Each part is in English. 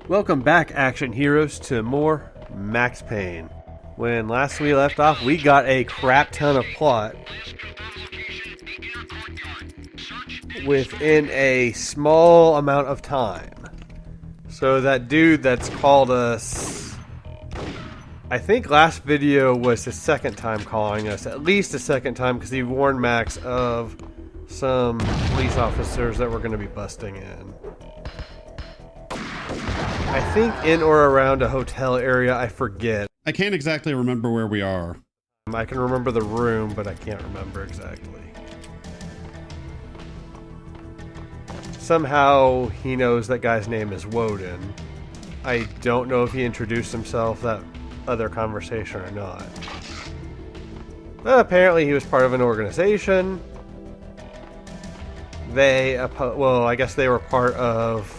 Welcome back, action heroes, to more Max Payne. When last we left off, we got a crap ton of plot within a small amount of time. So that dude that's called us, I think last video was his second time calling us, at least a second time, because he warned Max of some police officers that were going to be busting in. I think in or around a hotel area, I forget. I can't exactly remember where we are. I can remember the room, but I can't remember exactly. Somehow he knows that guy's name is Woden. I don't know if he introduced himself that other conversation or not. But apparently he was part of an organization. Well, I guess they were part of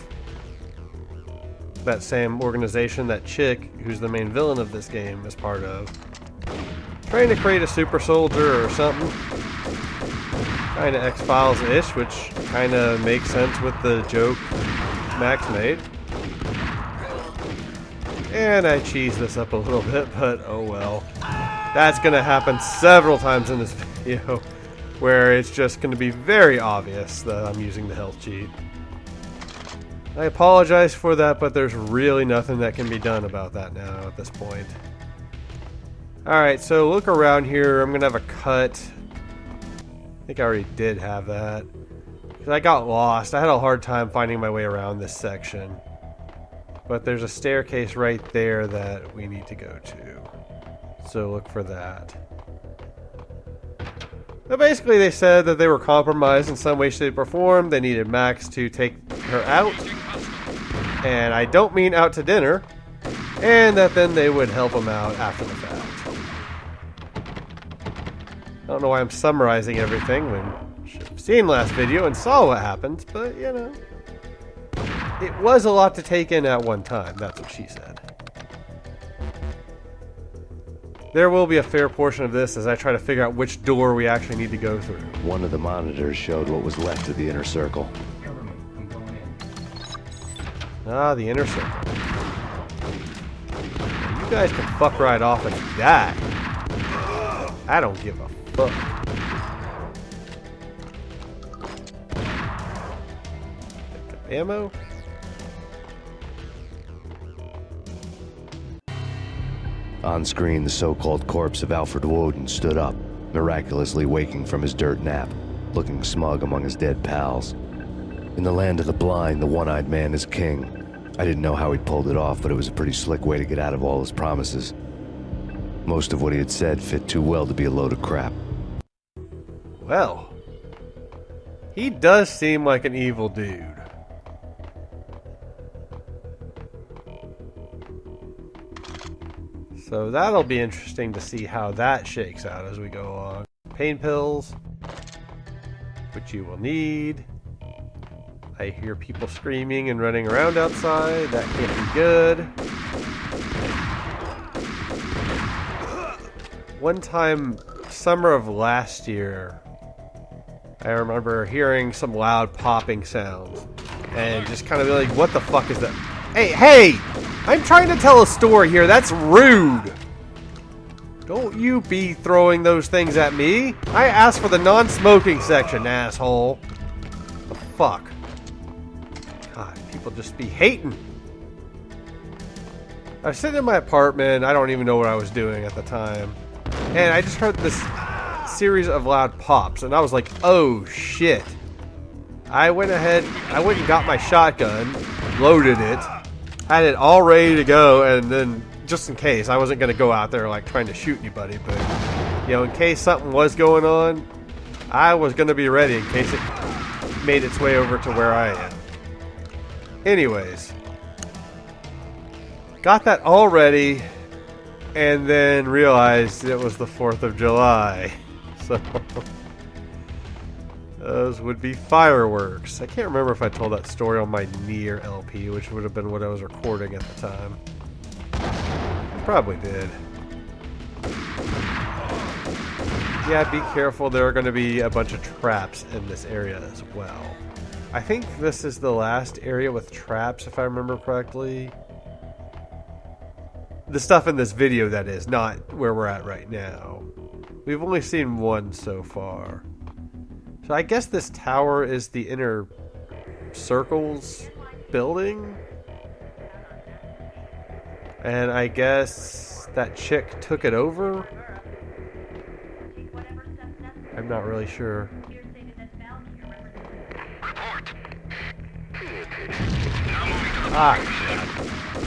that same organization that chick, who's the main villain of this game, is part of. Trying to create a super soldier or something. Kind of X-Files-ish, which kind of makes sense with the joke Max made. And I cheesed this up a little bit, but oh well. That's going to happen several times in this video, where it's just going to be very obvious that I'm using the health cheat. I apologize for that, but there's really nothing that can be done about that now at this point. Alright, so look around here. I'm going to have a cut. I think I already did have that. I got lost. I had a hard time finding my way around this section. But there's a staircase right there that we need to go to. So look for that. But basically they said that they were compromised in some way, shape, or form. They needed Max to take her out. And I don't mean out to dinner. And that then they would help him out after the fact. I don't know why I'm summarizing everything when you should have seen last video and saw what happened. But, you know. It was a lot to take in at one time. That's what she said. There will be a fair portion of this as I try to figure out which door we actually need to go through. One of the monitors showed what was left of the inner circle. Ah, the inner circle. You guys can fuck right off and die. I don't give a fuck. Ammo? On screen, the so-called corpse of Alfred Woden stood up, miraculously waking from his dirt nap, looking smug among his dead pals. In the land of the blind, the one-eyed man is king. I didn't know how he pulled it off, but it was a pretty slick way to get out of all his promises. Most of what he had said fit too well to be a load of crap. Well, he does seem like an evil dude. So that'll be interesting to see how that shakes out as we go along. Pain pills, which you will need. I hear people screaming and running around outside. That can't be good. One time, summer of last year, I remember hearing some loud popping sounds. And just kind of be like, what the fuck is that? Hey! I'm trying to tell a story here. That's rude. Don't you be throwing those things at me. I asked for the non-smoking section, asshole. The fuck? God, people just be hating. I was sitting in my apartment. I don't even know what I was doing at the time. And I just heard this series of loud pops. And I was like, oh shit. I went ahead. I went and got my shotgun. Loaded it. Had it all ready to go, and then just in case, I wasn't going to go out there like trying to shoot anybody, but you know, in case something was going on, I was going to be ready in case it made its way over to where I am. Anyways, got that all ready, and then realized it was the 4th of July, so those would be fireworks. I can't remember if I told that story on my Near LP, which would have been what I was recording at the time. Probably did. Yeah, be careful. There are going to be a bunch of traps in this area as well. I think this is the last area with traps, if I remember correctly. The stuff in this video, that is, not where we're at right now. We've only seen one so far. So I guess this tower is the inner circles building? And I guess that chick took it over? I'm not really sure.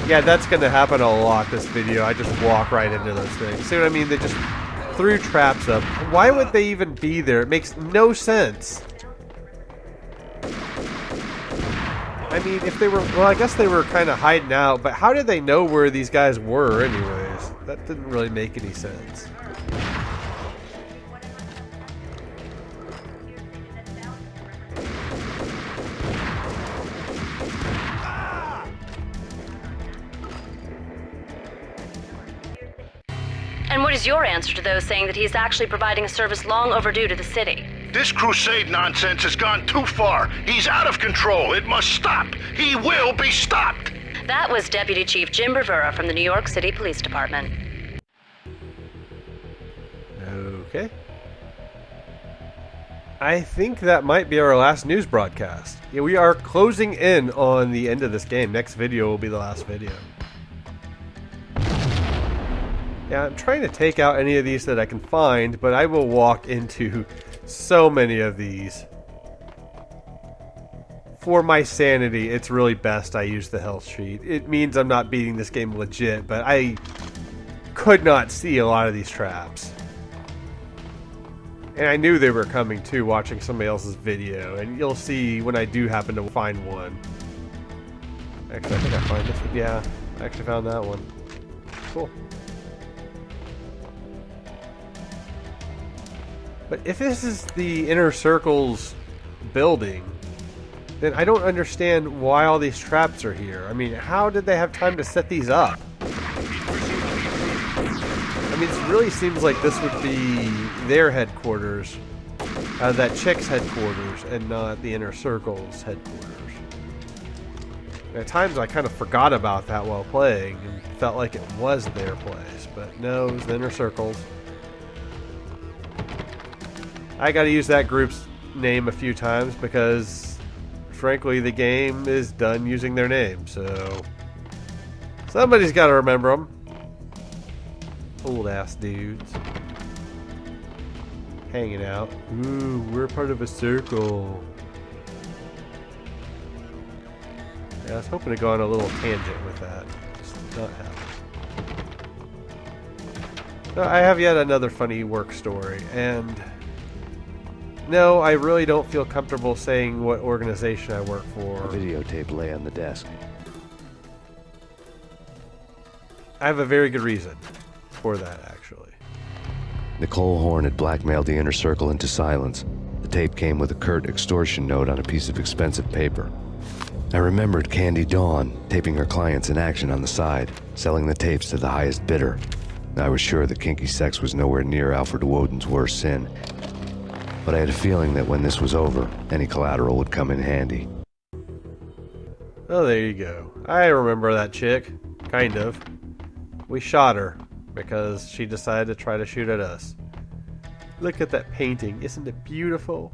Yeah, that's gonna happen a lot this video. I just walk right into those things. See what I mean? They just threw traps up. Why would they even be there? It makes no sense. I mean, if they were... Well, I guess they were kind of hiding out, but how did they know where these guys were anyways? That didn't really make any sense. And what is your answer to those saying that he's actually providing a service long overdue to the city? This crusade nonsense has gone too far. He's out of control. It must stop. He will be stopped. That was Deputy Chief Jim Rivera from the New York City Police Department. Okay. I think that might be our last news broadcast. Yeah, we are closing in on the end of this game. Next video will be the last video. Yeah, I'm trying to take out any of these that I can find, but I will walk into so many of these. For my sanity, it's really best I use the health sheet. It means I'm not beating this game legit, but I could not see a lot of these traps. And I knew they were coming too, watching somebody else's video, and you'll see when I do happen to find one. Actually, I think I found this one. Yeah, I actually found that one. Cool. But if this is the Inner Circle's building, then I don't understand why all these traps are here. I mean, how did they have time to set these up? I mean, it really seems like this would be their headquarters, that chick's headquarters, and not the Inner Circle's headquarters. At times I kind of forgot about that while playing, and felt like it was their place, but no, it was the Inner Circle's. I gotta use that group's name a few times because, frankly, the game is done using their name, so somebody's gotta remember them. Old ass dudes. Hanging out. Ooh, we're part of a circle. Yeah, I was hoping to go on a little tangent with that. Just did not happen. No, I have yet another funny work story, and no, I really don't feel comfortable saying what organization I work for. A videotape lay on the desk. I have a very good reason for that, actually. Nicole Horn had blackmailed the Inner Circle into silence. The tape came with a curt extortion note on a piece of expensive paper. I remembered Candy Dawn taping her clients in action on the side, selling the tapes to the highest bidder. I was sure that kinky sex was nowhere near Alfred Woden's worst sin, but I had a feeling that when this was over, any collateral would come in handy. Oh, there you go. I remember that chick. Kind of. We shot her because she decided to try to shoot at us. Look at that painting. Isn't it beautiful?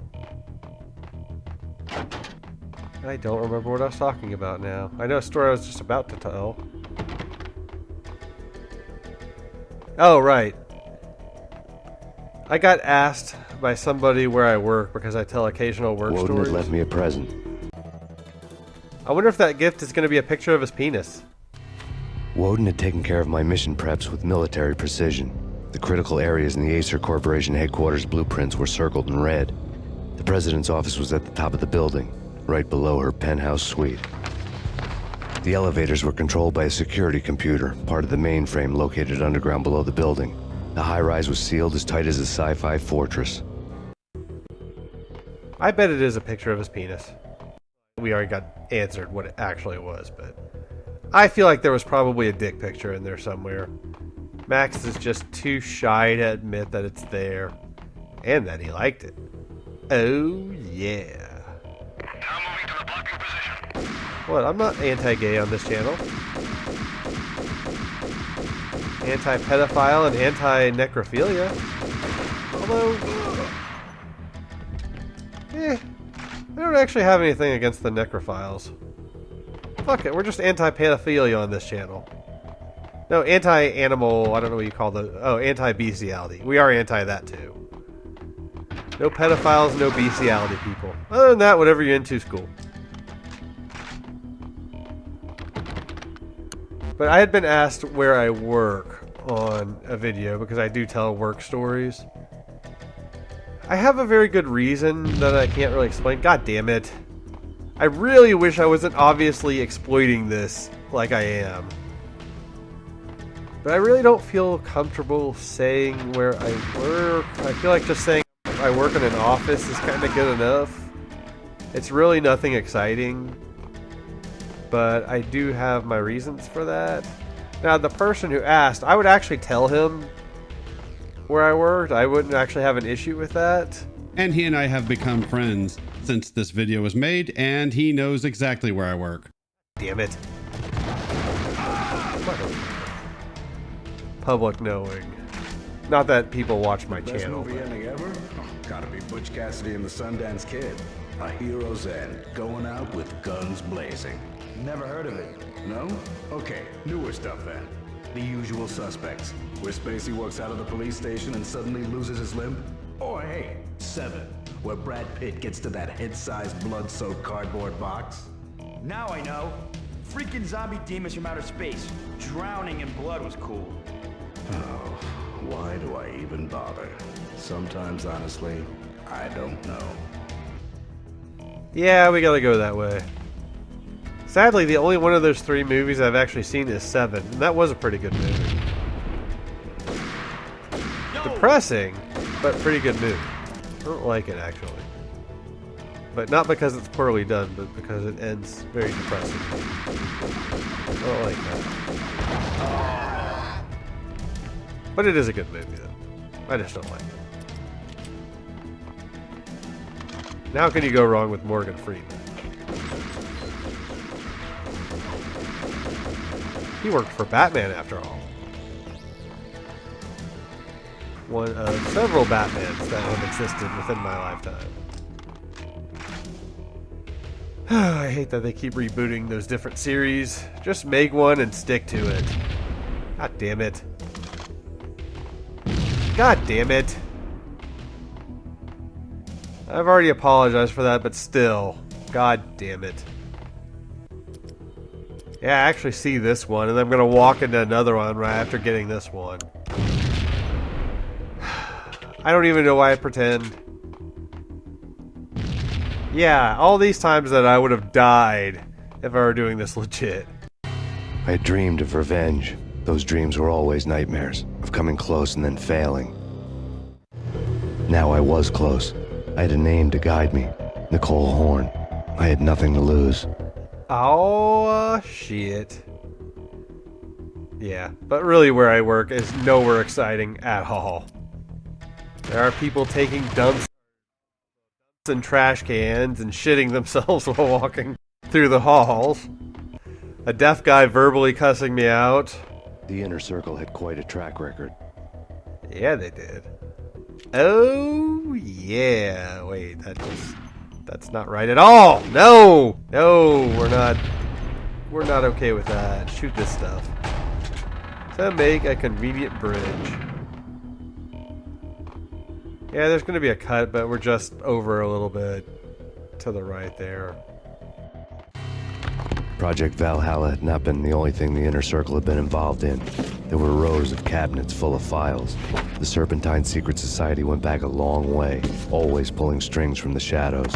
I don't remember what I was talking about now. I know a story I was just about to tell. Oh, right. I got asked by somebody where I work because I tell occasional work Woden stories. had left me a present. I wonder if that gift is going to be a picture of his penis. Woden had taken care of my mission preps with military precision. The critical areas in the Acer Corporation headquarters blueprints were circled in red. The president's office was at the top of the building, right below her penthouse suite. The elevators were controlled by a security computer, part of the mainframe located underground below the building. The high-rise was sealed as tight as a sci-fi fortress. I bet it is a picture of his penis. We already got answered what it actually was, but I feel like there was probably a dick picture in there somewhere. Max is just too shy to admit that it's there, and that he liked it. Oh, yeah. Now moving What? I'm not anti-gay on this channel. Anti-pedophile and anti-necrophilia. Although, I don't actually have anything against the necrophiles. Fuck it, we're just anti-pedophilia on this channel. No, anti-animal, I don't know what you call the... Oh, anti-bestiality. We are anti that too. No pedophiles, no bestiality, people. Other than that, whatever you're into is cool. But I had been asked where I work on a video because I do tell work stories. I have a very good reason that I can't really explain. God damn it. I really wish I wasn't obviously exploiting this like I am. But I really don't feel comfortable saying where I work. I feel like just saying I work in an office is kind of good enough. It's really nothing exciting. But I do have my reasons for that. Now, the person who asked, I would actually tell him where I worked. I wouldn't actually have an issue with that. And he and I have become friends since this video was made, and he knows exactly where I work. Damn it. Public knowing. Not that people watch my Best channel. movie ending ever? Oh, gotta be Butch Cassidy and the Sundance Kid. A hero's end, going out with guns blazing. Never heard of it. No? Okay, newer stuff then. The Usual Suspects, where Spacey walks out of the police station and suddenly loses his limb. Or hey, Seven, where Brad Pitt gets to that head-sized blood-soaked cardboard box. Now I know. Freaking zombie demons from outer space. Drowning in blood was cool. Oh, why do I even bother? Sometimes, honestly, I don't know. Yeah, we gotta go that way. Sadly, the only one of those three movies I've actually seen is Seven, and that was a pretty good movie. Depressing, but pretty good movie. I don't like it, actually. But not because it's poorly done, but because it ends very depressing. I don't like that. But it is a good movie, though. I just don't like it. Now, how can you go wrong with Morgan Freeman? He worked for Batman, after all. One of several Batmans that have existed within my lifetime. I hate that they keep rebooting those different series. Just make one and stick to it. God damn it. God damn it. I've already apologized for that, but still. God damn it. Yeah, I actually see this one, and I'm going to walk into another one right after getting this one. I don't even know why I pretend. Yeah, all these times that I would have died if I were doing this legit. I had dreamed of revenge. Those dreams were always nightmares, of coming close and then failing. Now I was close. I had a name to guide me, Nicole Horn. I had nothing to lose. Oh, shit. Yeah, but really where I work is nowhere exciting at all. There are people taking dumps in trash cans and shitting themselves while walking through the halls. A deaf guy verbally cussing me out. The inner circle had quite a track record. Yeah, they did. Oh, yeah. Wait, that's not right at all. No, we're not okay with that. Shoot this stuff. To make a convenient bridge. Yeah, there's going to be a cut, but we're just over a little bit to the right there. Project Valhalla had not been the only thing the inner circle had been involved in. There were rows of cabinets full of files. The Serpentine Secret Society went back a long way, always pulling strings from the shadows.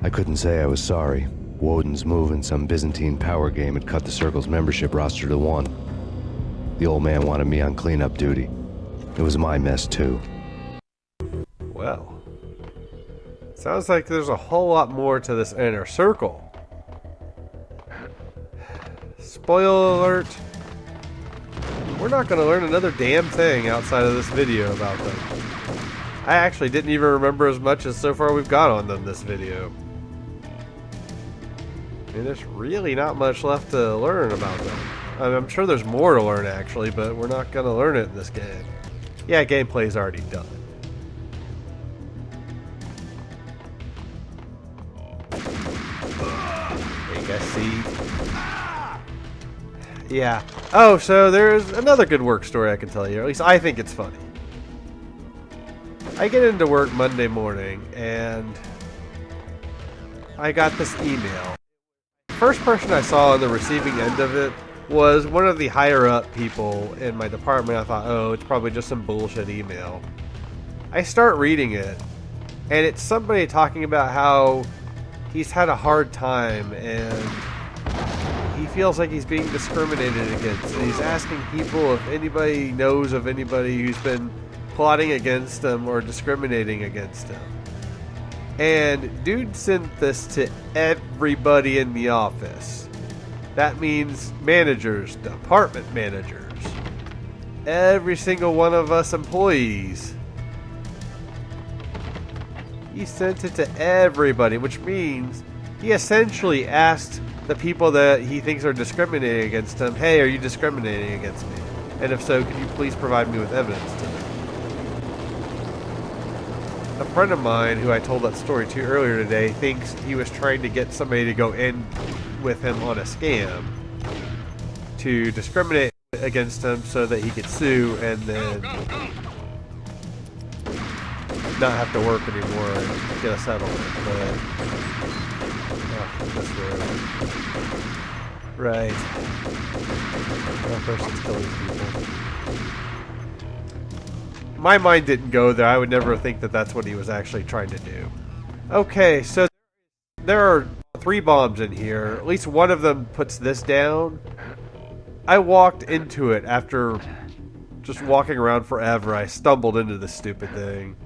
I couldn't say I was sorry. Woden's move in some Byzantine power game had cut the circle's membership roster to one. The old man wanted me on cleanup duty. It was my mess too. Well, sounds like there's a whole lot more to this inner circle. Spoiler alert. We're not going to learn another damn thing outside of this video about them. I actually didn't even remember as much as so far we've got on them this video. And there's really not much left to learn about them. I mean, I'm sure there's more to learn actually, but we're not going to learn it in this game. Yeah, gameplay's already done. Take a seat. Yeah. Oh, so there's another good work story I can tell you. Or at least I think it's funny. I get into work Monday morning, and I got this email. The first person I saw on the receiving end of it was one of the higher up people in my department. I thought, oh, it's probably just some bullshit email. I start reading it, and it's somebody talking about how he's had a hard time and he feels like he's being discriminated against. And he's asking people if anybody knows of anybody who's been plotting against him or discriminating against him. And dude sent this to everybody in the office. That means managers, department managers, every single one of us employees. He sent it to everybody, which means he essentially asked the people that he thinks are discriminating against him, hey, are you discriminating against me? And if so, can you please provide me with evidence to that? A friend of mine, who I told that story to earlier today, thinks he was trying to get somebody to go in with him on a scam to discriminate against him so that he could sue and then not have to work anymore and get a settlement. But this road. Right. That person's killing people. My mind didn't go there. I would never think that that's what he was actually trying to do. Okay, so there are 3 bombs in here. At least one of them puts this down. I walked into it after just walking around forever. I stumbled into this stupid thing.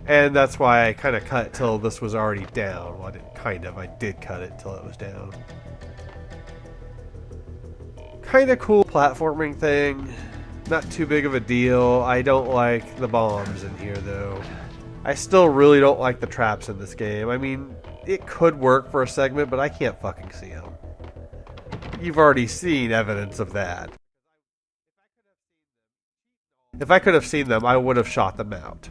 And that's why I kind of cut till this was already down. Well, I didn't kind of. I did cut it till it was down. Kind of cool platforming thing. Not too big of a deal. I don't like the bombs in here, though. I still really don't like the traps in this game. I mean, it could work for a segment, but I can't fucking see them. You've already seen evidence of that. If I could have seen them, I would have shot them out.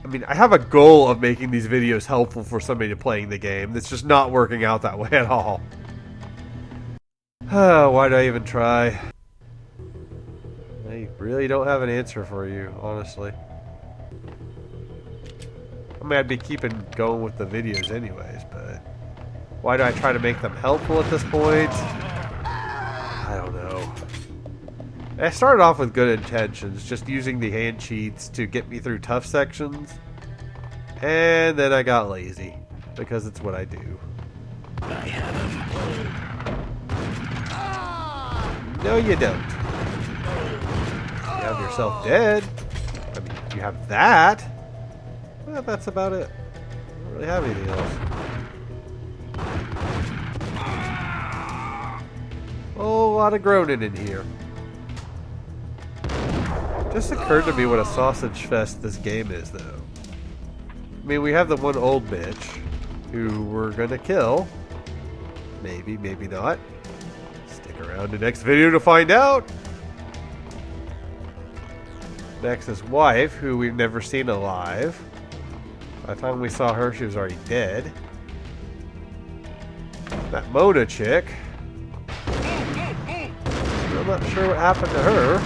I mean, I have a goal of making these videos helpful for somebody playing the game. It's just not working out that way at all. Why do I even try? I really don't have an answer for you, honestly. I mean, I'd be keeping going with the videos anyways, but why do I try to make them helpful at this point? I don't know. I started off with good intentions, just using the hand cheats to get me through tough sections. And then I got lazy, because it's what I do. I have him. No, you don't. You have yourself dead. I mean, you have that. Well, that's about it. I don't really have anything else. Oh, a lot of groaning in here. Just occurred to me what a sausage fest this game is, though. I mean, we have the one old bitch who we're gonna kill. Maybe, maybe not. Stick around to next video to find out. Next is wife, who we've never seen alive. By the time we saw her, she was already dead. That Mona chick. I'm not sure what happened to her.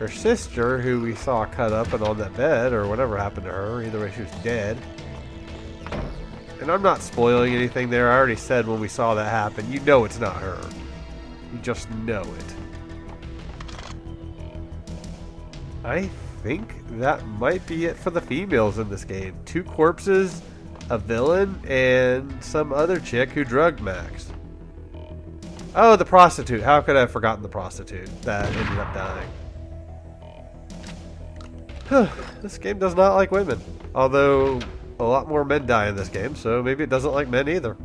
Her sister, who we saw cut up and on that bed, or whatever happened to her. Either way, she was dead. And I'm not spoiling anything there. I already said when we saw that happen. You know it's not her. You just know it. I think that might be it for the females in this game. 2 corpses, a villain, and some other chick who drugged Max. Oh, the prostitute. How could I have forgotten the prostitute that ended up dying? This game does not like women. Although, a lot more men die in this game, so maybe it doesn't like men either.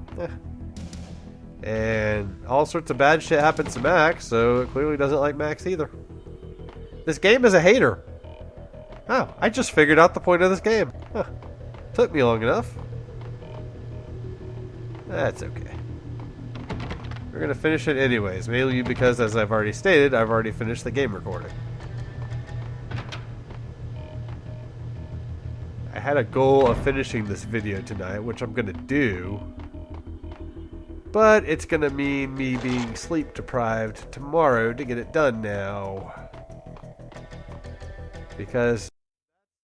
And all sorts of bad shit happens to Max, so it clearly doesn't like Max either. This game is a hater. Oh, I just figured out the point of this game. Huh. Took me long enough. That's okay. We're going to finish it anyways, mainly because, as I've already stated, I've already finished the game recording. I had a goal of finishing this video tonight, which I'm going to do. But it's going to mean me being sleep deprived tomorrow to get it done now. Because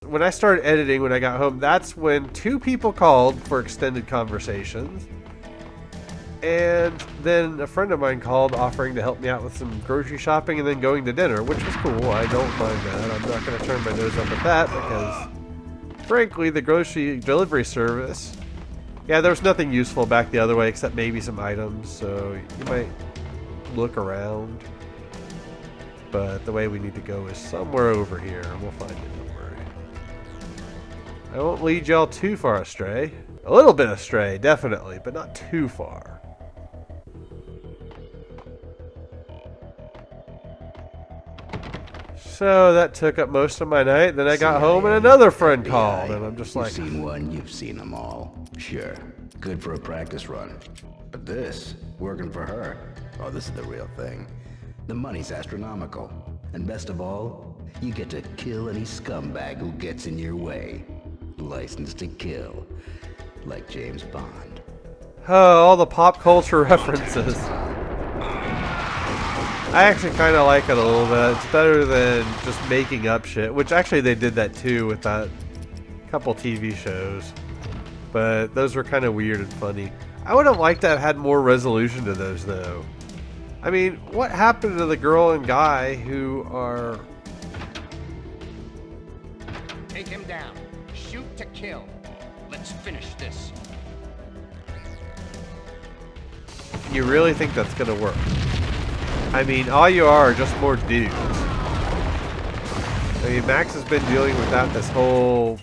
when I started editing when I got home, that's when 2 people called for extended conversations. And then a friend of mine called offering to help me out with some grocery shopping and then going to dinner, which was cool. I don't mind that. I'm not going to turn my nose up at that because, frankly, the grocery delivery service, yeah, there was nothing useful back the other way except maybe some items, so you might look around. But the way we need to go is somewhere over here, and we'll find it, don't worry. I won't lead y'all too far astray. A little bit astray, definitely, but not too far. So that took up most of my night. Then I got home and another friend called, and I'm just like, You've seen one, you've seen them all. Sure, good for a practice run. But this, working for her, oh, this is the real thing. The money's astronomical. And best of all, you get to kill any scumbag who gets in your way. License to kill. Like James Bond. oh, all the pop culture references. I actually kind of like it a little bit. It's better than just making up shit, which actually they did that too with that couple TV shows. But those were kind of weird and funny. I would have liked to have had more resolution to those though. I mean, what happened to the girl and guy who are... Take him down. Shoot to kill. Let's finish this. You really think that's gonna work? I mean, all you are just more dudes. I mean, Max has been dealing with that this whole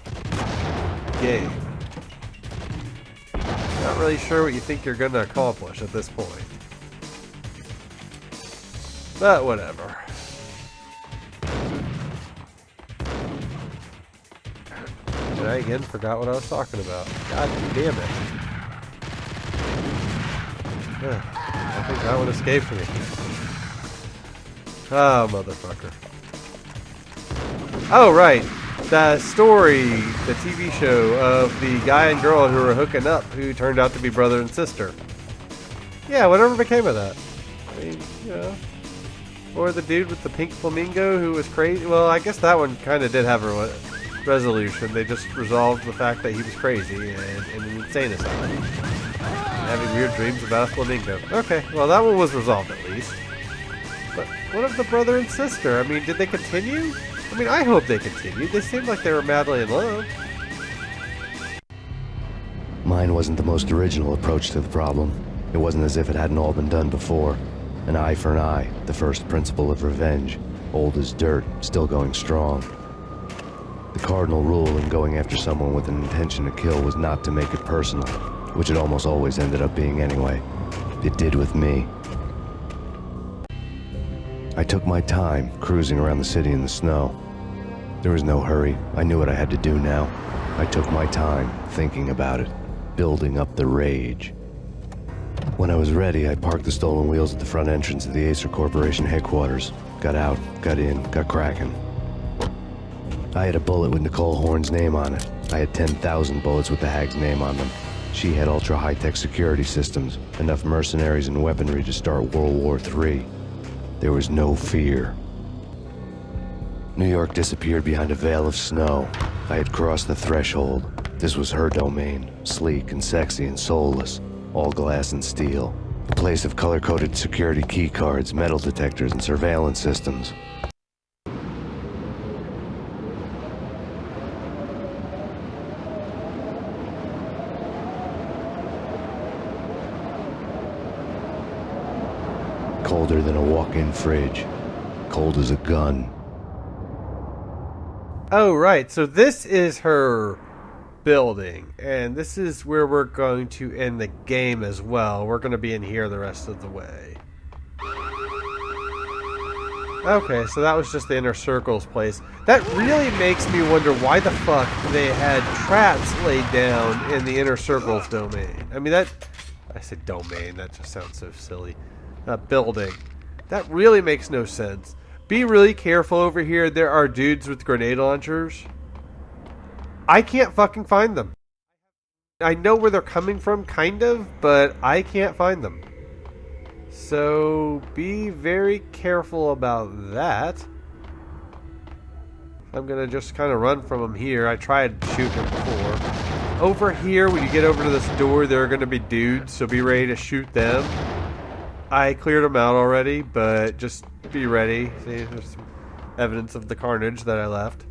game. Not really sure what you think you're gonna accomplish at this point. But whatever. And I again forgot what I was talking about. God damn it. I think that one escaped me. Oh, motherfucker. Oh, right. The story, the TV show of the guy and girl who were hooking up who turned out to be brother and sister. Yeah, whatever became of that. I mean, you know. Or the dude with the pink flamingo who was crazy. Well, I guess that one kind of did have a resolution. They just resolved the fact that he was crazy and in an insane asylum. Having weird dreams about a flamingo. Okay, well that one was resolved at least. But what of the brother and sister? I mean, did they continue? I mean, I hope they continued. They seemed like they were madly in love. Mine wasn't the most original approach to the problem. It wasn't as if it hadn't all been done before. An eye for an eye, the first principle of revenge. Old as dirt, still going strong. The cardinal rule in going after someone with an intention to kill was not to make it personal, which it almost always ended up being anyway. It did with me. I took my time, cruising around the city in the snow. There was no hurry. I knew what I had to do now. I took my time, thinking about it, building up the rage. When I was ready, I parked the stolen wheels at the front entrance of the Acer Corporation headquarters. Got out, got in, got cracking. I had a bullet with Nicole Horn's name on it. I had 10,000 bullets with the hag's name on them. She had ultra-high-tech security systems, enough mercenaries and weaponry to start World War III. There was no fear. New York disappeared behind a veil of snow. I had crossed the threshold. This was her domain, sleek and sexy and soulless, all glass and steel. A place of color-coded security key cards, metal detectors, and surveillance systems. Colder than a walk-in fridge. Cold as a gun. Oh, right. So this is her building. And this is where we're going to end the game as well. We're going to be in here the rest of the way. Okay, so that was just the Inner Circle's place. That really makes me wonder why the fuck they had traps laid down in the Inner Circle's domain. I mean, I said domain, that just sounds so silly. Building. That really makes no sense. Be really careful over here. There are dudes with grenade launchers. I can't fucking find them. I know where they're coming from, kind of, but I can't find them. So be very careful about that. I'm going to just kind of run from them here. I tried shooting them before. Over here, when you get over to this door, there are going to be dudes, so be ready to shoot them. I cleared them out already, but just be ready. See, there's some evidence of the carnage that I left.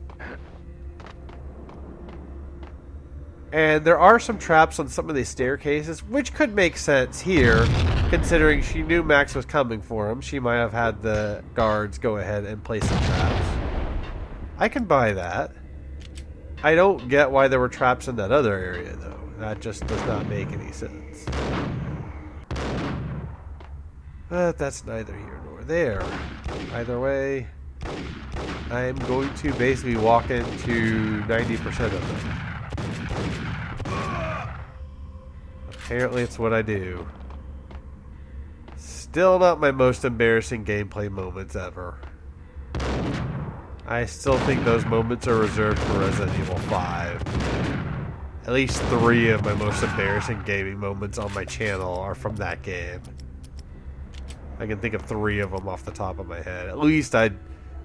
And there are some traps on some of these staircases, which could make sense here, considering she knew Max was coming for him. She might have had the guards go ahead and place some traps. I can buy that. I don't get why there were traps in that other area, though. That just does not make any sense. But that's neither here nor there. Either way, I'm going to basically walk into 90% of them. Apparently it's what I do. Still not my most embarrassing gameplay moments ever. I still think those moments are reserved for Resident Evil 5. At least 3 of my most embarrassing gaming moments on my channel are from that game. I can think of 3 of them off the top of my head. At least I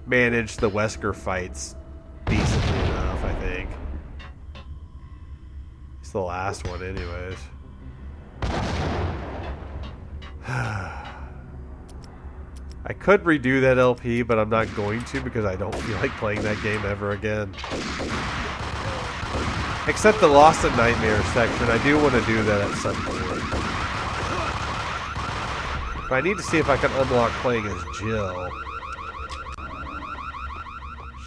managed the Wesker fights decently enough, I think. It's the last one anyways. I could redo that LP, but I'm not going to because I don't feel like playing that game ever again. Except the Lost in Nightmares section. I do want to do that at some point. But I need to see if I can unlock playing as Jill.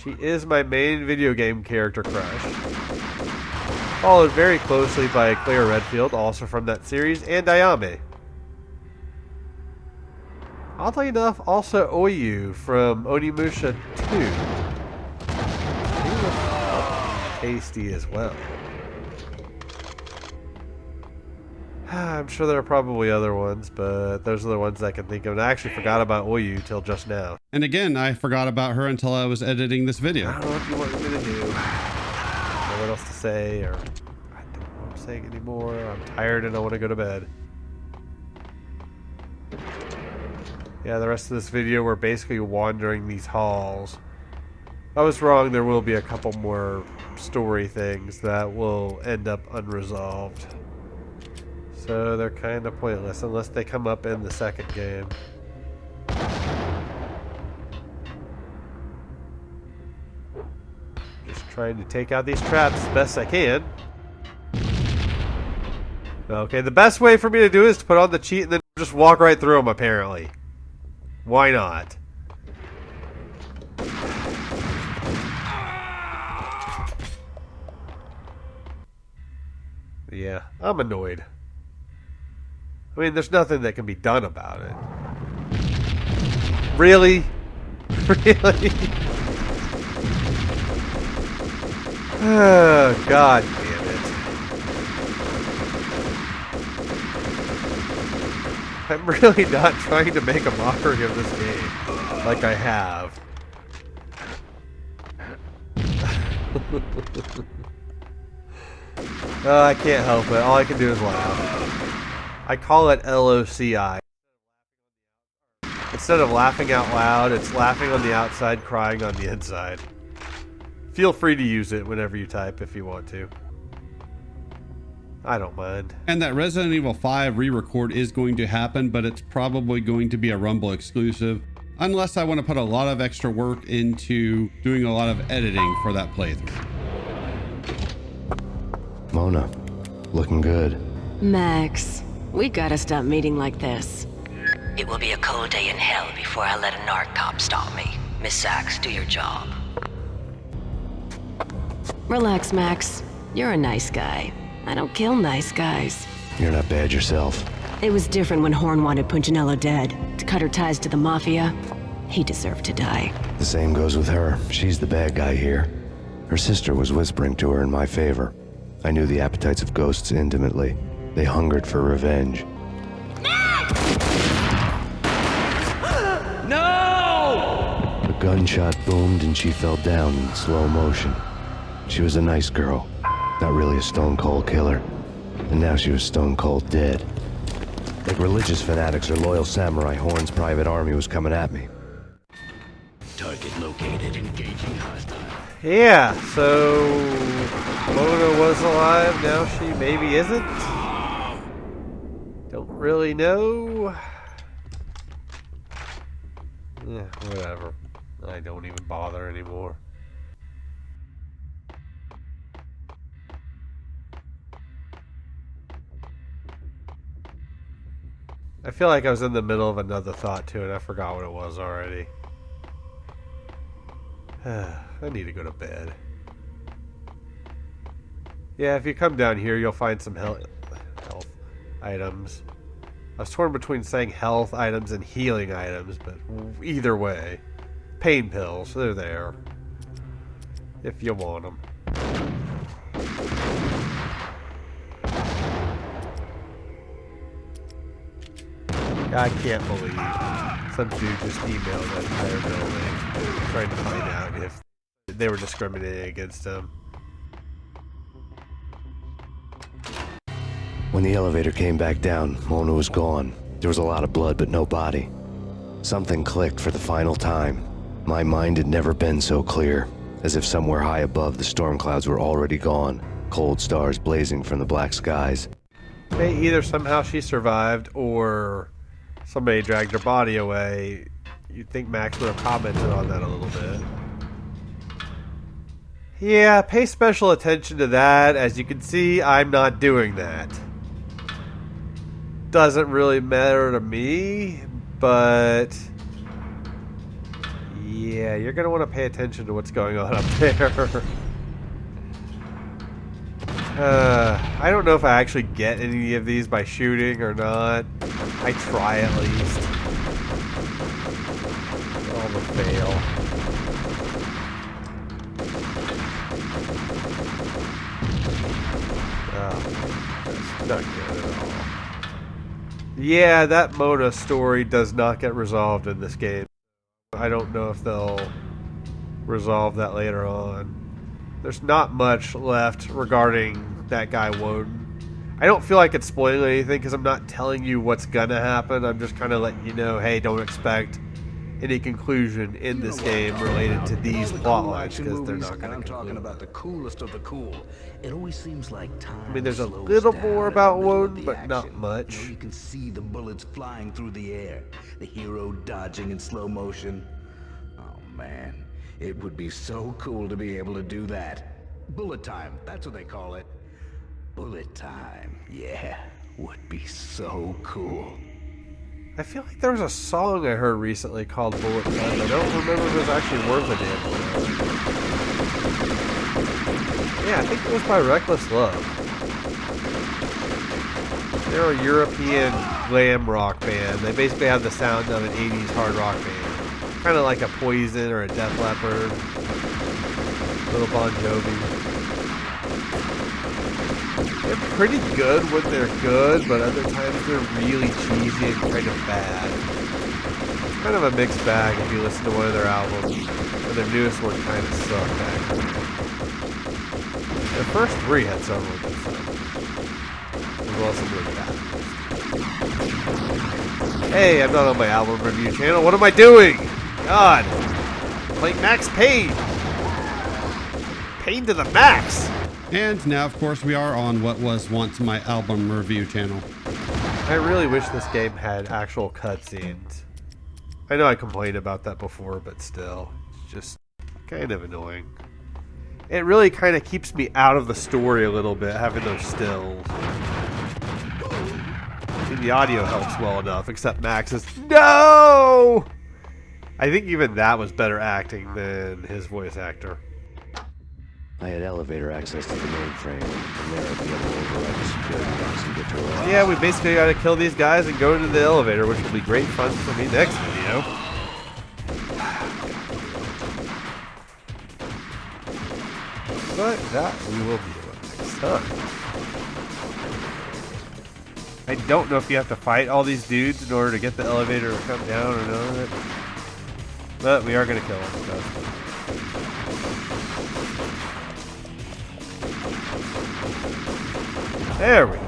She is my main video game character crush. Followed very closely by Claire Redfield, also from that series, and Ayame. Oddly enough, also Oyu from Onimusha 2. He looks tasty as well. I'm sure there are probably other ones, but those are the ones I can think of. And I actually forgot about Oyu till just now. And again, I forgot about her until I was editing this video. I don't know what you want me to do. I don't know what else to say, or I don't know what I'm saying anymore. I'm tired and I want to go to bed. Yeah, the rest of this video, we're basically wandering these halls. I was wrong, there will be a couple more story things that will end up unresolved. So they're kind of pointless unless they come up in the second game. Just trying to take out these traps as best I can. Okay, the best way for me to do it is to put on the cheat and then just walk right through them, apparently. Why not? Yeah, I'm annoyed. I mean, there's nothing that can be done about it. Really? Really? Oh, God damn it. I'm really not trying to make a mockery of this game, like I have. I can't help it. All I can do is laugh. I call it LOCI. Instead of laughing out loud, it's laughing on the outside, crying on the inside. Feel free to use it whenever you type if you want to. I don't mind. And that Resident Evil 5 re-record is going to happen, but it's probably going to be a Rumble exclusive, unless I want to put a lot of extra work into doing a lot of editing for that playthrough. Mona, looking good. Max, we gotta stop meeting like this. It will be a cold day in hell before I let a narc cop stop me. Miss Sachs, do your job. Relax, Max. You're a nice guy. I don't kill nice guys. You're not bad yourself. It was different when Horn wanted Punchinello dead, to cut her ties to the Mafia. He deserved to die. The same goes with her. She's the bad guy here. Her sister was whispering to her in my favor. I knew the appetites of ghosts intimately. They hungered for revenge. No! A gunshot boomed and she fell down in slow motion. She was a nice girl, not really a stone-cold killer. And now she was stone-cold dead. Like religious fanatics or loyal samurai, Horn's private army was coming at me. Target located. Engaging hostile. Yeah, so Mona was alive, now she maybe isn't. Don't really know. Yeah, whatever. I don't even bother anymore. I feel like I was in the middle of another thought too, and I forgot what it was already. I need to go to bed. Yeah, if you come down here, you'll find some health items. I was torn between saying health items and healing items, but either way. Pain pills, they're there. If you want them. I can't believe some dude just emailed that entire building trying to find out if they were discriminating against him. When the elevator came back down, Mona was gone. There was a lot of blood, but no body. Something clicked for the final time. My mind had never been so clear, as if somewhere high above the storm clouds were already gone, cold stars blazing from the black skies. Okay, either somehow she survived, or somebody dragged her body away. You'd think Max would have commented on that a little bit. Yeah, pay special attention to that. As you can see, I'm not doing that. Doesn't really matter to me, but yeah, you're going to want to pay attention to what's going on up there. I don't know if I actually get any of these by shooting or not. I try at least. All the fail. Oh, that's not good at all. Yeah, that Mona story does not get resolved in this game. I don't know if they'll resolve that later on. There's not much left regarding that guy Woden. I don't feel like it's spoiling anything because I'm not telling you what's gonna happen. I'm just kind of letting you know, hey, don't expect any conclusion in this game related to these plot lines because they're not gonna conclude. I'm talking about the coolest of the cool. It always seems like time. I mean, there's a little more about Woden, but not much. You can see the bullets flying through the air, the hero dodging in slow motion. Oh man, it would be so cool to be able to do that. Bullet time, that's what they call it. Bullet time, yeah, would be so cool. I feel like there was a song I heard recently called Bullet Time. I don't remember if it was actually worth a damn. Yeah, I think it was by Reckless Love. They're a European glam rock band. They basically have the sound of an 80s hard rock band. Kind of like a Poison or a Def Leppard. Little Bon Jovi. They're pretty good when they're good, but other times they're really cheesy and kind of bad. It's kind of a mixed bag if you listen to one of their albums. And their newest one kind of sucked, actually. Their first three had several good stuff. As well as some really bad. Hey, I'm not on my album review channel. What am I doing? God. I'm playing Max Payne. Pain to the max. And now, of course, we are on what was once my album review channel. I really wish this game had actual cutscenes. I know I complained about that before, but still, it's just kind of annoying. It really kind of keeps me out of the story a little bit, having those stills. I mean, the audio helps well enough, except Max is, no! I think even that was better acting than his voice actor. I had elevator access to the mainframe, and there I'd be able to override the security box and get to her office. Yeah, we basically got to kill these guys and go into the elevator, which will be great fun for me next video. that we will deal with next time. I don't know if you have to fight all these dudes in order to get the elevator to come down or none of it. But we are going to kill them. There we go.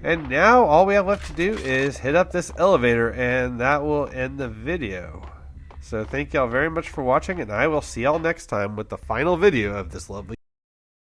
And now all we have left to do is hit up this elevator, and that will end the video. So thank y'all very much for watching, and I will see y'all next time with the final video of this lovely